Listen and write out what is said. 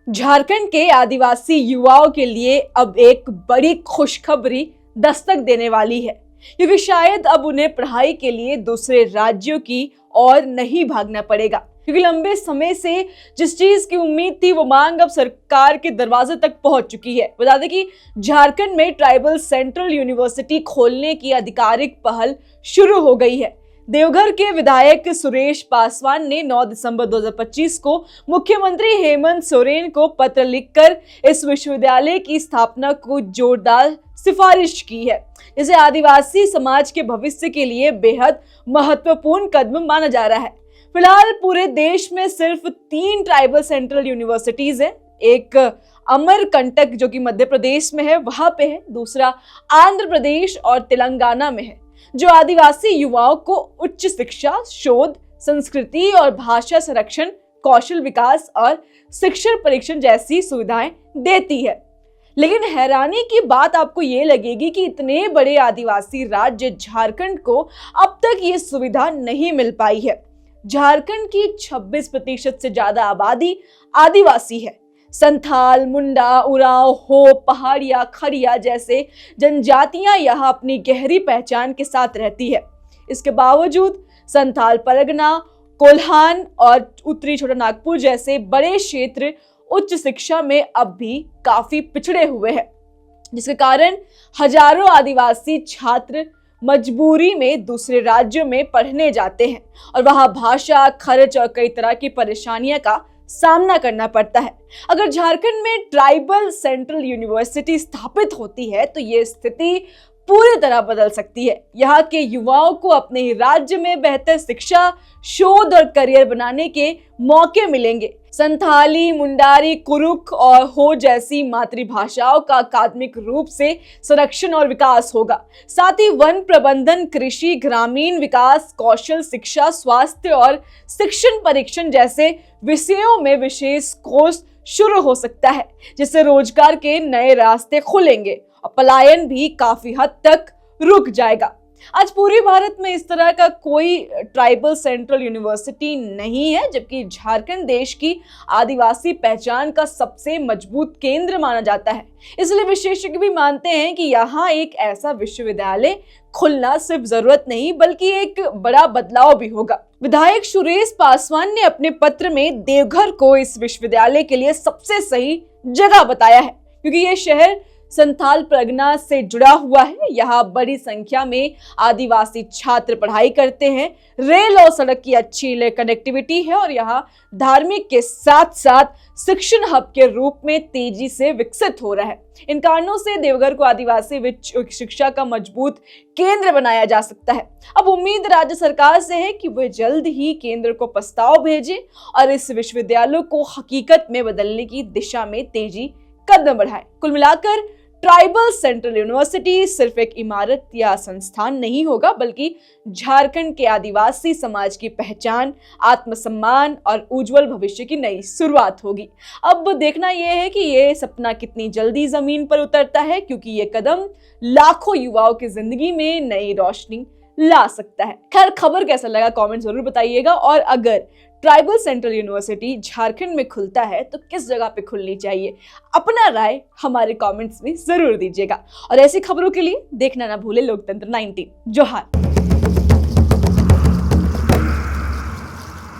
झारखंड के आदिवासी युवाओं के लिए अब एक बड़ी खुशखबरी दस्तक देने वाली है, क्योंकि शायद अब उन्हें पढ़ाई के लिए दूसरे राज्यों की ओर नहीं भागना पड़ेगा। क्योंकि लंबे समय से जिस चीज की उम्मीद थी वो मांग अब सरकार के दरवाजे तक पहुंच चुकी है। बता दें कि झारखंड में ट्राइबल सेंट्रल यूनिवर्सिटी खोलने की आधिकारिक पहल शुरू हो गई है। देवघर के विधायक सुरेश पासवान ने 9 दिसंबर 2025 को मुख्यमंत्री हेमंत सोरेन को पत्र लिखकर इस विश्वविद्यालय की स्थापना को जोरदार सिफारिश की है, जिसे आदिवासी समाज के भविष्य के लिए बेहद महत्वपूर्ण कदम माना जा रहा है। फिलहाल पूरे देश में सिर्फ 3 ट्राइबल सेंट्रल यूनिवर्सिटीज है। एक अमरकंटक जो कि मध्य प्रदेश में है वहां पे है, दूसरा आंध्र प्रदेश और तेलंगाना में है, जो आदिवासी युवाओं को उच्च शिक्षा, शोध, संस्कृति और भाषा संरक्षण, कौशल विकास और शिक्षण परीक्षण जैसी सुविधाएं देती है। लेकिन हैरानी की बात आपको ये लगेगी कि इतने बड़े आदिवासी राज्य झारखंड को अब तक ये सुविधा नहीं मिल पाई है। झारखंड की 26% से ज्यादा आबादी आदिवासी है। संथाल, मुंडा, उरांव, हो, पहाड़िया, खड़िया जैसे जनजातियां यहाँ अपनी गहरी पहचान के साथ रहती है। इसके बावजूद संथाल परगना, कोल्हान और उत्तरी छोटा नागपुर जैसे बड़े क्षेत्र उच्च शिक्षा में अब भी काफी पिछड़े हुए हैं, जिसके कारण हजारों आदिवासी छात्र मजबूरी में दूसरे राज्यों में पढ़ने जाते हैं और वहां भाषा, खर्च और कई तरह की परेशानियों का सामना करना पड़ता है। अगर झारखंड में ट्राइबल सेंट्रल यूनिवर्सिटी स्थापित होती है तो ये स्थिति पूरी तरह बदल सकती है। यहाँ के युवाओं को अपने ही राज्य में बेहतर शिक्षा, शोध और करियर बनाने के मौके मिलेंगे। संथाली, मुंडारी, कुरुक और हो जैसी मातृभाषाओं का अकादमिक रूप से संरक्षण और विकास होगा। साथ ही वन प्रबंधन, कृषि, ग्रामीण विकास, कौशल शिक्षा, स्वास्थ्य और शिक्षण परीक्षण जैसे विषयों में विशेष कोर्स शुरू हो सकता है, जिससे रोजगार के नए रास्ते खुलेंगे और पलायन भी काफी हद तक रुक जाएगा। आज पूरे भारत में इस तरह का कोई ट्राइबल सेंट्रल यूनिवर्सिटी नहीं है, जबकि झारखंड देश की आदिवासी पहचान का सबसे मजबूत केंद्र माना जाता है। इसलिए विशेषज्ञ भी मानते हैं कि यहाँ एक ऐसा विश्वविद्यालय खुलना सिर्फ जरूरत नहीं बल्कि एक बड़ा बदलाव भी होगा। विधायक सुरेश पासवान ने अपने पत्र में देवघर को इस विश्वविद्यालय के लिए सबसे सही जगह बताया है, क्योंकि ये शहर संथाल परगना से जुड़ा हुआ है। यहाँ बड़ी संख्या में आदिवासी छात्र पढ़ाई करते हैं। रेल और सड़क की अच्छी कनेक्टिविटी है और यहाँ धार्मिक के साथ साथ शिक्षण हब के रूप में तेजी से विकसित हो रहा है। इन कारणों से देवघर को आदिवासी शिक्षा का मजबूत केंद्र बनाया जा सकता है। अब उम्मीद राज्य सरकार से है कि वह जल्द ही केंद्र को प्रस्ताव भेजे और इस विश्वविद्यालय को हकीकत में बदलने की दिशा में तेजी कदम बढ़ाए। कुल मिलाकर ट्राइबल सेंट्रल यूनिवर्सिटी सिर्फ एक इमारत या संस्थान नहीं होगा, बल्कि झारखंड के आदिवासी समाज की पहचान, आत्मसम्मान और उज्जवल भविष्य की नई शुरुआत होगी। अब देखना यह है कि यह सपना कितनी जल्दी जमीन पर उतरता है, क्योंकि ये कदम लाखों युवाओं की जिंदगी में नई रोशनी ला सकता है। खैर, खबर कैसा लगा कमेंट जरूर बताइएगा, और अगर ट्राइबल सेंट्रल यूनिवर्सिटी झारखंड में खुलता है तो किस जगह पे खुलनी चाहिए, अपना राय हमारे कमेंट्स में जरूर दीजिएगा। और ऐसी खबरों के लिए देखना ना भूले लोकतंत्र 19। जोहार।